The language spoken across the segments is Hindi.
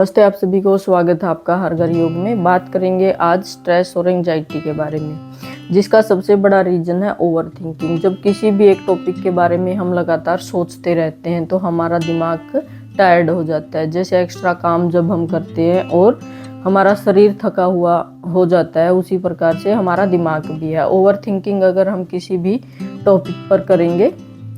नमस्ते, आप सभी को स्वागत है आपका हर घर योग में। बात करेंगे आज स्ट्रेस और एंजाइटी के बारे में, जिसका सबसे बड़ा रीजन है ओवर थिंकिंग। जब किसी भी एक टॉपिक के बारे में हम लगातार सोचते रहते हैं तो हमारा दिमाग टायर्ड हो जाता है। जैसे एक्स्ट्रा काम जब हम करते हैं और हमारा शरीर थका हुआ हो जाता है, उसी प्रकार से हमारा दिमाग भी है। ओवर थिंकिंग अगर हम किसी भी टॉपिक पर करेंगे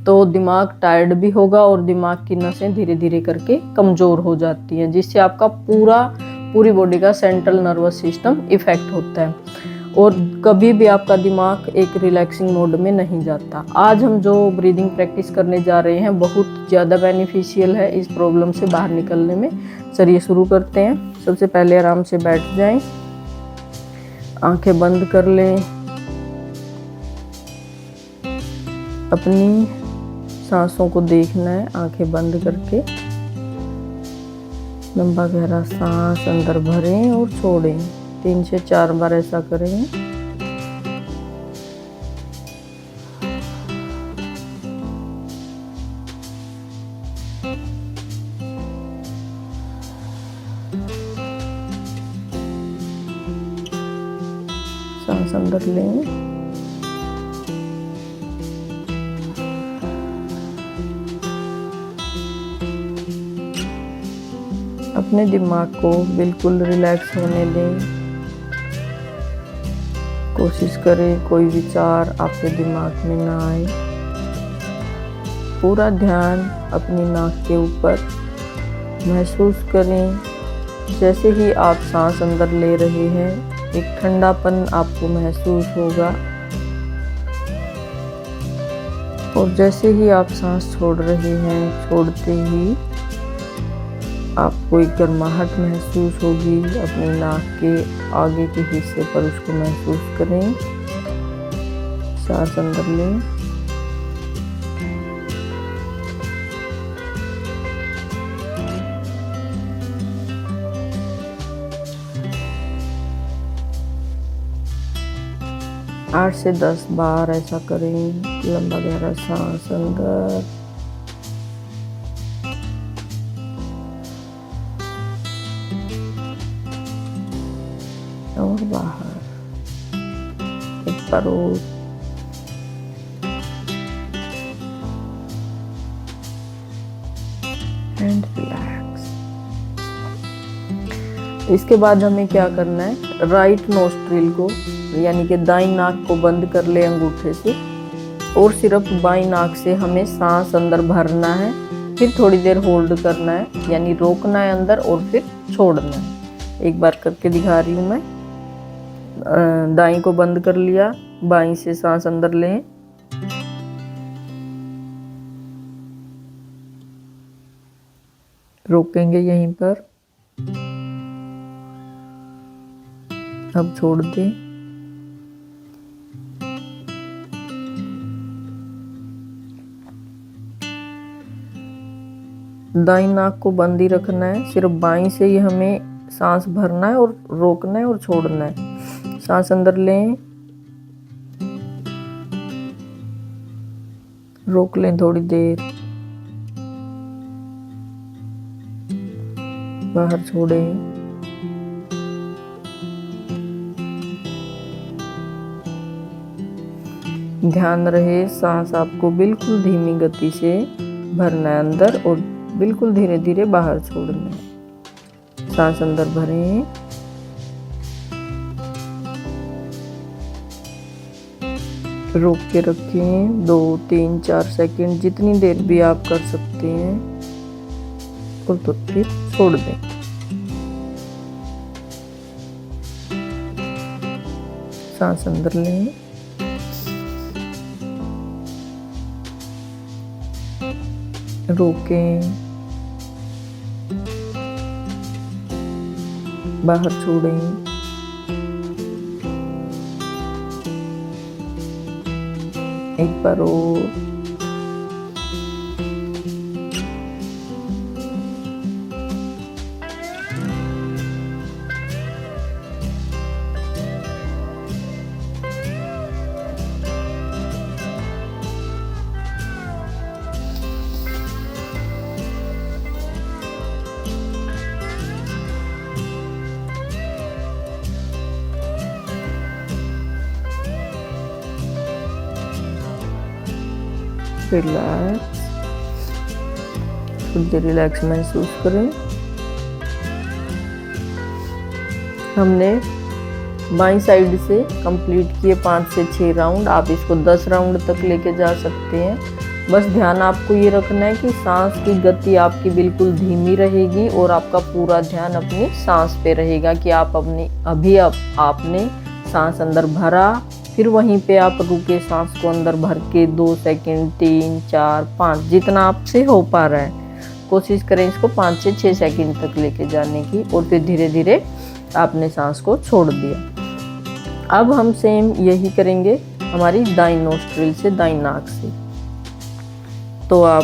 तो दिमाग टायर्ड भी होगा और दिमाग की नसें धीरे धीरे करके कमज़ोर हो जाती हैं, जिससे आपका पूरी बॉडी का सेंट्रल नर्वस सिस्टम इफेक्ट होता है और कभी भी आपका दिमाग एक रिलैक्सिंग मोड में नहीं जाता। आज हम जो ब्रीदिंग प्रैक्टिस करने जा रहे हैं बहुत ज़्यादा बेनिफिशियल है इस प्रॉब्लम से बाहर निकलने में। चलिए शुरू करते हैं। सबसे पहले आराम से बैठ जाएं, आंखें बंद कर लें, अपनी सांसों को देखना है आंखें बंद करके। लंबा गहरा सांस अंदर भरें और छोड़ें। 3 से 4 बार ऐसा करें। सांस अंदर लें, अपने दिमाग को बिल्कुल रिलैक्स होने दें। कोशिश करें कोई विचार आपके दिमाग में ना आए। पूरा ध्यान अपनी नाक के ऊपर महसूस करें। जैसे ही आप सांस अंदर ले रहे हैं एक ठंडापन आपको महसूस होगा और जैसे ही आप सांस छोड़ रहे हैं छोड़ते ही आपको एक गर्माहट महसूस होगी। अपने नाक के आगे के हिस्से पर उसको महसूस करें। सांस अंदर लें, आठ से 10 बार ऐसा करें। लंबा गहरा सांस अंदर और बाहर। एक बार और एंड रिलैक्स। इसके बाद हमें क्या करना है, राइट नोस्ट्रिल को यानी कि दाईं नाक को बंद कर ले अंगूठे से और सिर्फ बाईं नाक से हमें सांस अंदर भरना है। फिर थोड़ी देर होल्ड करना है यानी रोकना है अंदर और फिर छोड़ना है। एक बार करके दिखा रही हूँ मैं। दाईं को बंद कर लिया, बाईं से सांस अंदर लें, रोकेंगे यहीं पर, अब छोड़ दें। दाईं नाक को बंद ही रखना है, सिर्फ बाईं से ही हमें सांस भरना है और रोकना है और छोड़ना है। सांस अंदर लें, रोक लें थोड़ी देर, बाहर छोड़ें। ध्यान रहे सांस आपको बिल्कुल धीमी गति से भरना है अंदर और बिल्कुल धीरे धीरे बाहर छोड़ना है। सांस अंदर भरें, रोक के रखें 2, 3, 4 सेकंड, जितनी देर भी आप कर सकते हैं और तो फिर छोड़ दें। सांस अंदर लें, रोकें, बाहर छोड़ें। एक बार और रिलैक्स, खुद रिलैक्स महसूस करें। हमने बाईं साइड से कंप्लीट किए 5 से 6 राउंड। आप इसको 10 राउंड तक लेके जा सकते हैं। बस ध्यान आपको ये रखना है कि सांस की गति आपकी बिल्कुल धीमी रहेगी और आपका पूरा ध्यान अपनी सांस पे रहेगा कि आप आपने सांस अंदर भरा, फिर वहीं पे आप रुके, सांस को अंदर भर के 2 सेकंड, 3, 4, 5 जितना आपसे हो पा रहा है कोशिश करें इसको 5 से 6 सेकंड तक लेके जाने की, और फिर धीरे धीरे आपने सांस को छोड़ दिया। अब हम सेम यही करेंगे हमारी दाईं नोस्ट्रिल से, दाईं नाक से। तो आप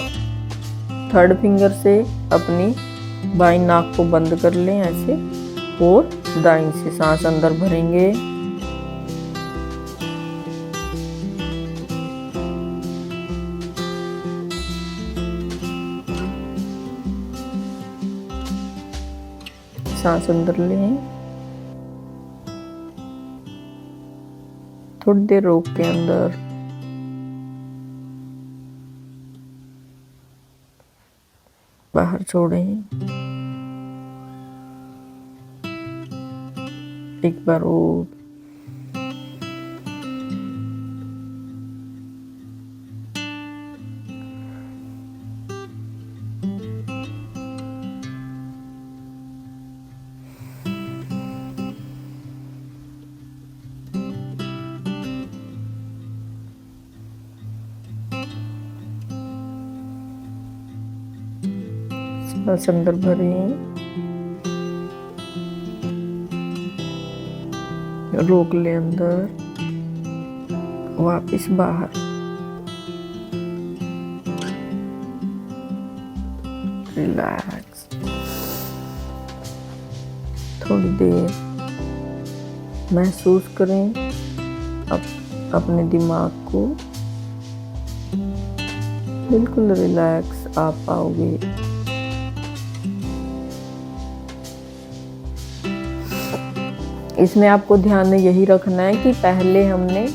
3rd फिंगर से अपनी बाईं नाक को बंद कर लें ऐसे, और दाईं से सांस अंदर भरेंगे। सांस अंदर लें, थोड़ी देर रोक के अंदर, बाहर छोड़ें। एक बार और, सांस अंदर भरें, रोक ले अंदर, वापस बाहर, रिलैक्स। थोड़ी देर महसूस करें अपने दिमाग को, बिल्कुल रिलैक्स आप पाओगे। इसमें आपको ध्यान में यही रखना है कि पहले हमने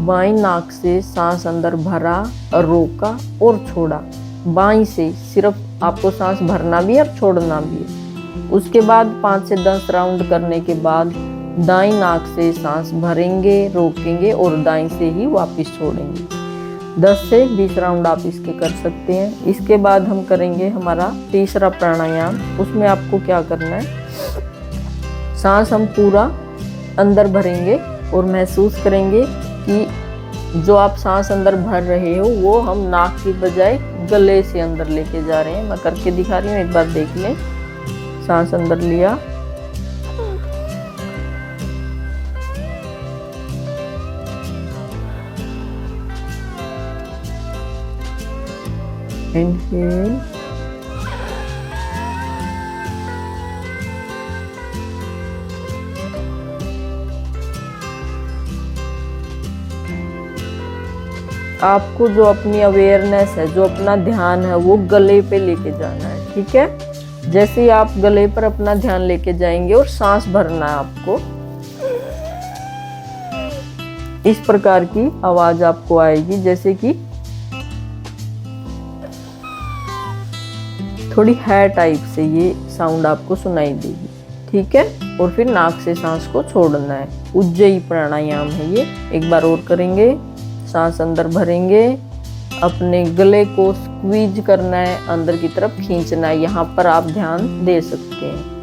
बाईं नाक से सांस अंदर भरा और रोका और छोड़ा। बाईं से सिर्फ आपको सांस भरना भी है और छोड़ना भी है। उसके बाद 5 से 10 राउंड करने के बाद दाईं नाक से सांस भरेंगे, रोकेंगे और दाईं से ही वापस छोड़ेंगे। 10 से 20 राउंड आप इसके कर सकते हैं। इसके बाद हम करेंगे हमारा तीसरा प्राणायाम। उसमें आपको क्या करना है, सांस हम पूरा अंदर भरेंगे और महसूस करेंगे कि जो आप सांस अंदर भर रहे हो वो हम नाक की बजाय गले से अंदर लेके जा रहे हैं। मैं करके दिखा रही हूँ, एक बार देख लें। सांस अंदर लिया, इनहेल, आपको जो अपनी अवेयरनेस है, जो अपना ध्यान है, वो गले पे लेके जाना है। ठीक है, जैसे ही आप गले पर अपना ध्यान लेके जाएंगे और सांस भरना है आपको, इस प्रकार की आवाज आपको आएगी, जैसे कि थोड़ी है टाइप से ये साउंड आपको सुनाई देगी। ठीक है, और फिर नाक से सांस को छोड़ना है। उज्जयी प्राणायाम है ये। एक बार और करेंगे। सांस अंदर भरेंगे, अपने गले को स्क्वीज करना है, अंदर की तरफ खींचना है। यहाँ पर आप ध्यान दे सकते हैं।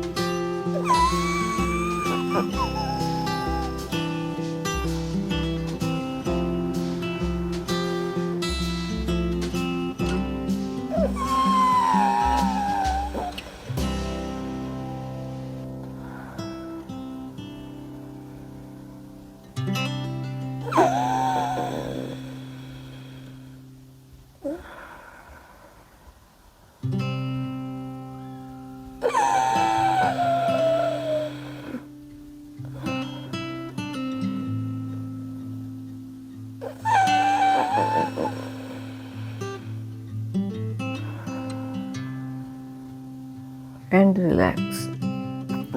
And relax.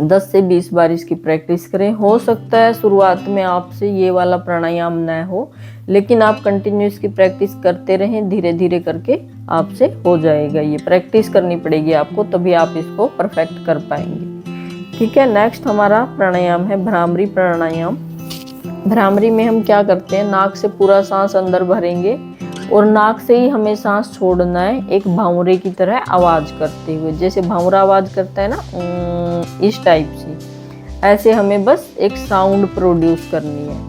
10 से 20 बार इसकी प्रैक्टिस करें। हो सकता है शुरुआत में आपसे ये वाला प्राणायाम न हो, लेकिन आप कंटिन्यू इसकी प्रैक्टिस करते रहें, धीरे धीरे करके आपसे हो जाएगा। ये प्रैक्टिस करनी पड़ेगी आपको, तभी आप इसको परफेक्ट कर पाएंगे। ठीक है, नेक्स्ट हमारा प्राणायाम है भ्रामरी प्राणायाम। भ्रामरी में हम क्या करते हैं, नाक से पूरा सांस अंदर भरेंगे और नाक से ही हमें सांस छोड़ना है, एक भांवरे की तरह आवाज करते हुए। जैसे भांवरा आवाज करता है ना, इस टाइप से ऐसे हमें बस एक साउंड प्रोड्यूस करनी है।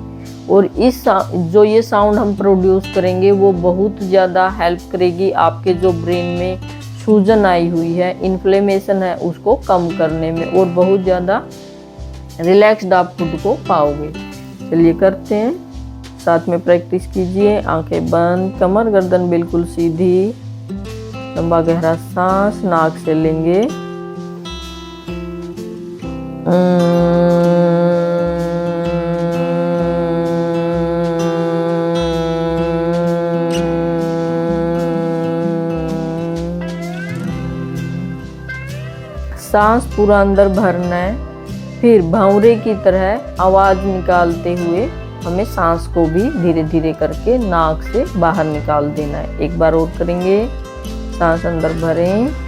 और इस जो ये साउंड हम प्रोड्यूस करेंगे वो बहुत ज़्यादा हेल्प करेगी आपके जो ब्रेन में सूजन आई हुई है, इन्फ्लेमेशन है, उसको कम करने में, और बहुत ज़्यादा रिलैक्स्ड आप खुद को पाओगे। चलिए करते हैं, साथ में प्रैक्टिस कीजिए। आंखें बंद, कमर गर्दन बिल्कुल सीधी, लंबा गहरा सांस नाक से लेंगे। सांस पूरा अंदर भरना है, फिर भंवरे की तरह आवाज निकालते हुए हमें सांस को भी धीरे धीरे करके नाक से बाहर निकाल देना है। एक बार और करेंगे, सांस अंदर भरें,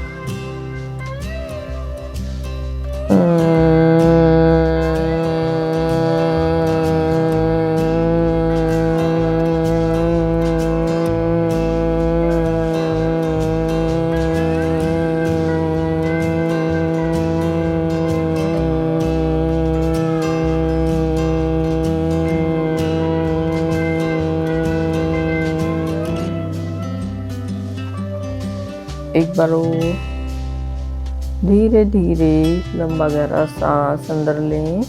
एक बार और धीरे धीरे लंबा गहरा सांस अंदर लें।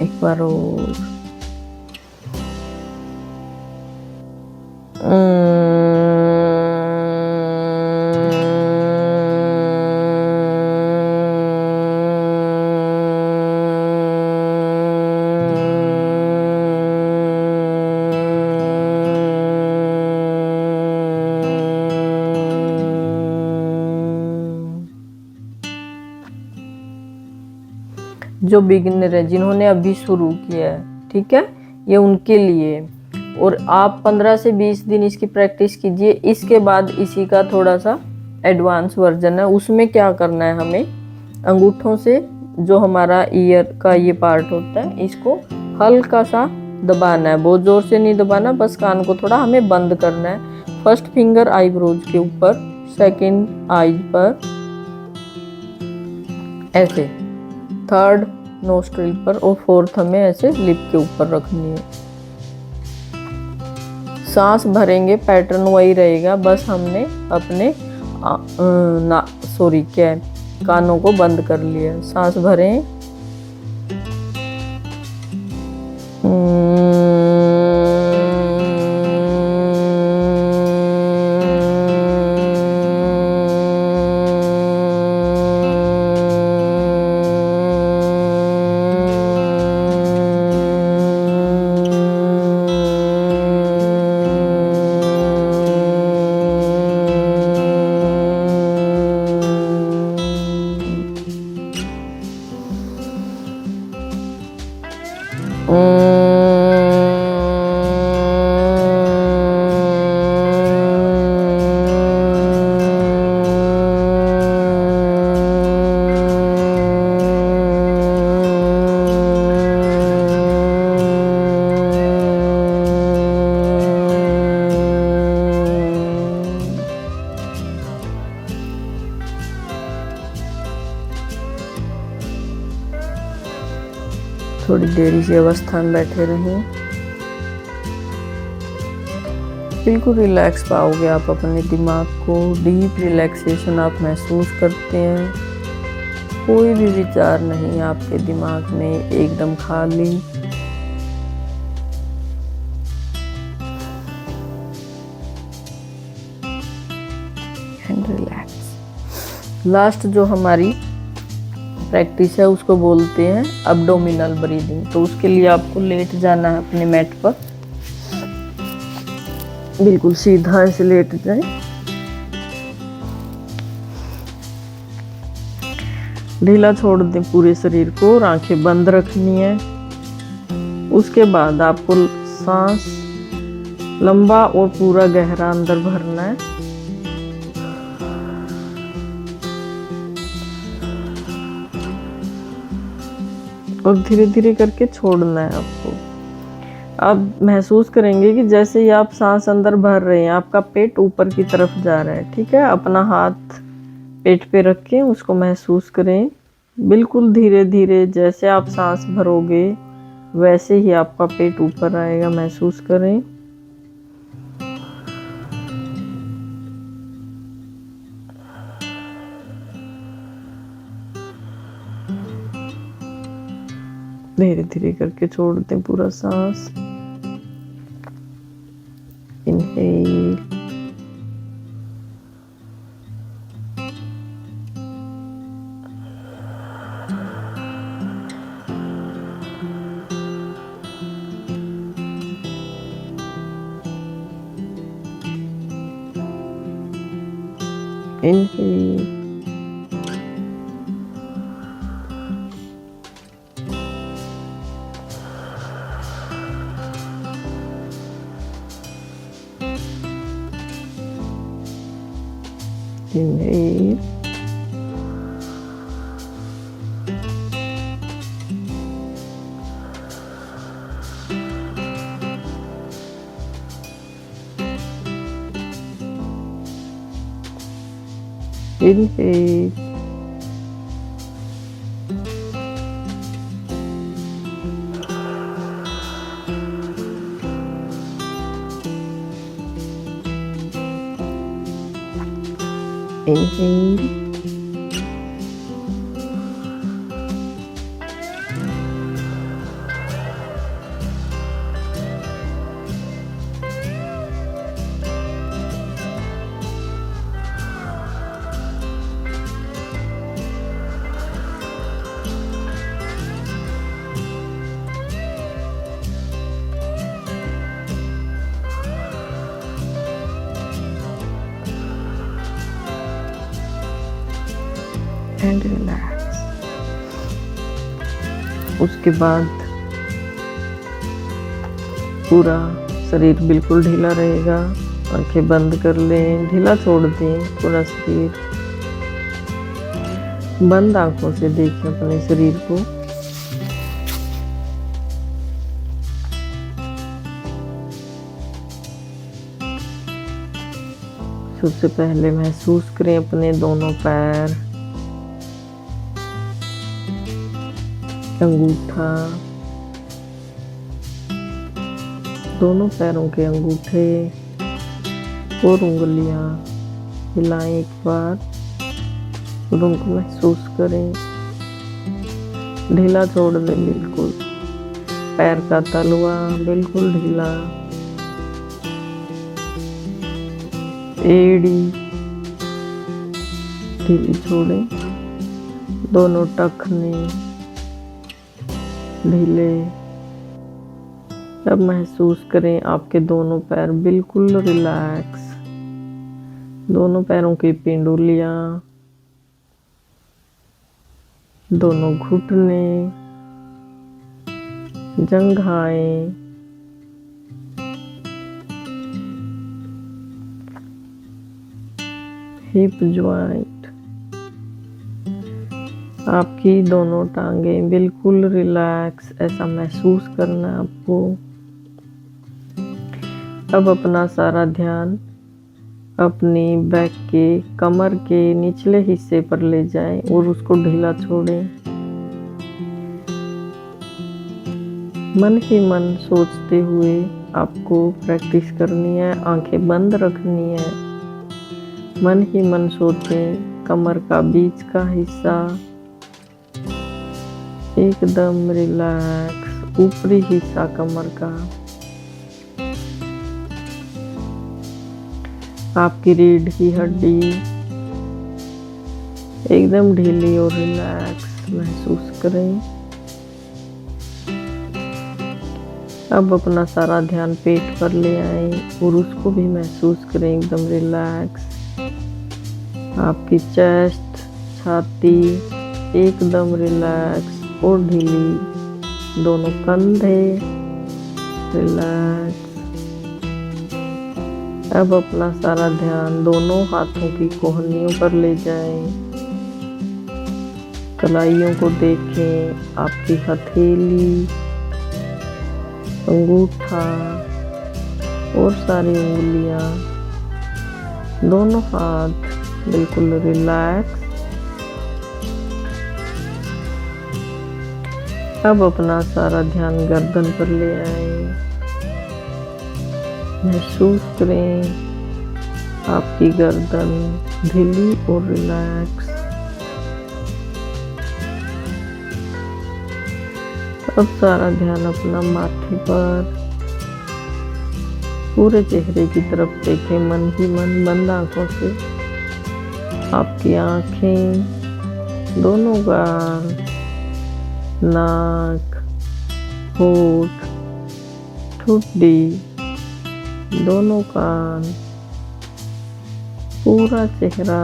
एक बार और जो बिगिनर है, जिन्होंने अभी शुरू किया है, ठीक है, ये उनके लिए। और आप 15 से 20 दिन इसकी प्रैक्टिस कीजिए। इसके बाद इसी का थोड़ा सा एडवांस वर्जन है। उसमें क्या करना है, हमें अंगूठों से जो हमारा ईयर का ये पार्ट होता है, इसको हल्का सा दबाना है, बहुत जोर से नहीं दबाना, बस कान को थोड़ा हमें बंद करना है। फर्स्ट फिंगर आईब्रोज के ऊपर, सेकंड आईज पर, ऐसे थर्ड नोस्ट्रिल पर, और फोर्थ हमें ऐसे लिप के ऊपर रखनी है। सांस भरेंगे, पैटर्न वही रहेगा, बस हमने अपने कानों को बंद कर लिया। सांस भरें, थोड़ी देर इसी अवस्था में बैठे रहें, बिल्कुल रिलैक्स पाओगे आप अपने दिमाग को, डीप रिलैक्सेशन आप महसूस करते हैं। कोई भी विचार नहीं आपके दिमाग में, एकदम खाली। And relax. लास्ट जो हमारी प्रैक्टिस है उसको बोलते हैं एब्डोमिनल ब्रीदिंग। तो उसके लिए आपको लेट जाना है अपने मैट पर, बिल्कुल सीधा ऐसे लेट जाए। ढीला छोड़ दें पूरे शरीर को और आंखें बंद रखनी है। उसके बाद आपको सांस लंबा और पूरा गहरा अंदर भरना है। और धीरे धीरे करके छोड़ना है आपको। आप महसूस करेंगे कि जैसे ही आप सांस अंदर भर रहे हैं आपका पेट ऊपर की तरफ जा रहा है। ठीक है, अपना हाथ पेट पे रखें, उसको महसूस करें। बिल्कुल धीरे धीरे जैसे आप सांस भरोगे वैसे ही आपका पेट ऊपर आएगा, महसूस करें। धीरे धीरे करके छोड़ दें पूरा सांस। Inhale, inhale, inhale, inhale, inhale, and relax. उसके बाद पूरा शरीर बिल्कुल ढीला रहेगा। आंखें बंद कर लें, ढीला छोड़ दें पूरा शरीर। बंद आंखों से देखें अपने शरीर को। सबसे पहले महसूस करें अपने दोनों पैर, अंगूठा, दोनों पैरों के अंगूठे और उंगलियां हिलाएं एक बार और उनको महसूस करें। ढीला छोड़ दें बिल्कुल। पैर का तलवा बिल्कुल ढीला। एड़ी ढीली छोड़ें। दोनों टखने ढीले। अब महसूस करें आपके दोनों पैर बिल्कुल रिलैक्स। दोनों पैरों की पिंडुलियां, दोनों घुटने, जंघाएं, हिप ज्वाइंट, आपकी दोनों टांगें बिल्कुल रिलैक्स, ऐसा महसूस करना है आपको। अब अपना सारा ध्यान अपनी बैक के कमर के निचले हिस्से पर ले जाएं और उसको ढीला छोड़ें। मन ही मन सोचते हुए आपको प्रैक्टिस करनी है, आंखें बंद रखनी है। मन ही मन सोचें कमर का बीच का हिस्सा एकदम रिलैक्स। ऊपरी हिस्सा कमर का, आपकी रीढ़ की हड्डी एकदम ढीली और रिलैक्स महसूस करें। अब अपना सारा ध्यान पेट पर ले आए और उसको भी महसूस करें एकदम रिलैक्स। आपकी चेस्ट, छाती एकदम रिलैक्स और ढीली। दोनों कंधे रिलैक्स। अब अपना सारा ध्यान दोनों हाथों की कोहनियों पर ले जाएं। कलाइयों को देखें, आपकी हथेली, अंगूठा और सारी उंगलियां, दोनों हाथ बिल्कुल रिलैक्स। अब अपना सारा ध्यान गर्दन पर ले आए। महसूस करें आपकी गर्दन ढीली और रिलैक्स। अब सारा ध्यान अपना माथे पर, पूरे चेहरे की तरफ देखें मन ही मन, बंद आंखों से। आपकी आंखें, दोनों गाल, नाक, होठ, ठुड्डी, दोनों कान, पूरा चेहरा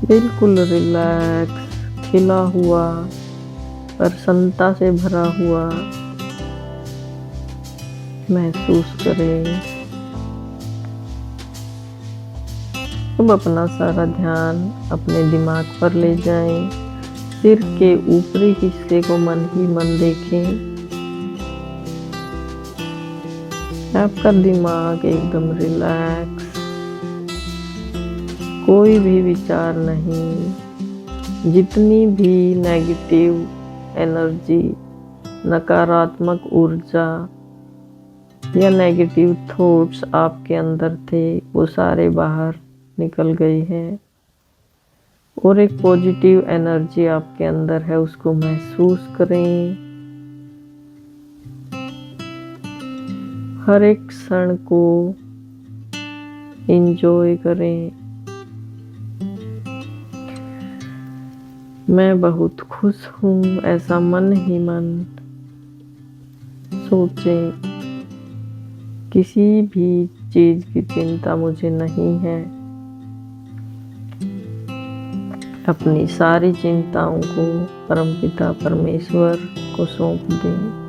बिल्कुल रिलैक्स, खिला हुआ, प्रसन्नता से भरा हुआ महसूस करें। अब अपना सारा ध्यान अपने दिमाग पर ले जाएं। सिर के ऊपरी हिस्से को मन ही मन देखें। आपका दिमाग एकदम रिलैक्स, कोई भी विचार नहीं। जितनी भी नेगेटिव एनर्जी, नकारात्मक ऊर्जा या नेगेटिव थॉट्स आपके अंदर थे, वो सारे बाहर निकल गए हैं और एक पॉजिटिव एनर्जी आपके अंदर है, उसको महसूस करें। हर एक क्षण को एंजॉय करें। मैं बहुत खुश हूँ, ऐसा मन ही मन सोचें। किसी भी चीज की चिंता मुझे नहीं है। अपनी सारी चिंताओं को परमपिता परमेश्वर को सौंप दें।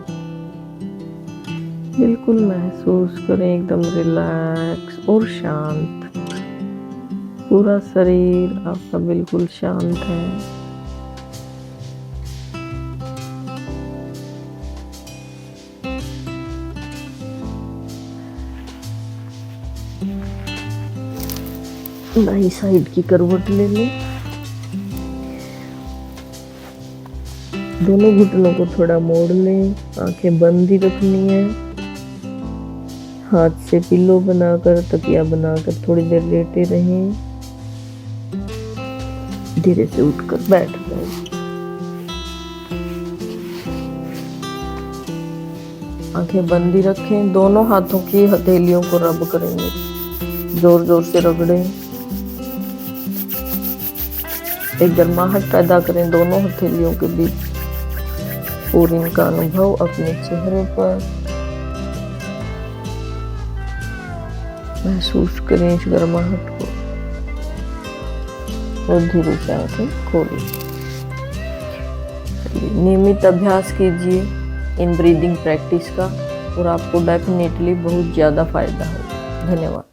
बिल्कुल महसूस करें एकदम रिलैक्स और शांत। पूरा शरीर आपका बिल्कुल शांत है। दाईं साइड की करवट ले लें। दोनों घुटनों को थोड़ा मोड़ लें। आंखें बंद ही रखनी है। हाथ से पिलो बनाकर, तकिया बनाकर थोड़ी देर लेटे रहें। धीरे से उठकर बैठ जाएं। आंखें बंद ही रखें। दोनों हाथों की हथेलियों को रब करेंगे, जोर जोर से रगड़ें। एक गर्माहट पैदा करें दोनों हथेलियों के बीच और इनका अनुभव अपने चेहरे पर महसूस करें, इस गर्माहट को। और धीरे से आंखें खोलें। नियमित अभ्यास कीजिए इन ब्रीदिंग प्रैक्टिस का और आपको डेफिनेटली बहुत ज़्यादा फायदा होगा। धन्यवाद।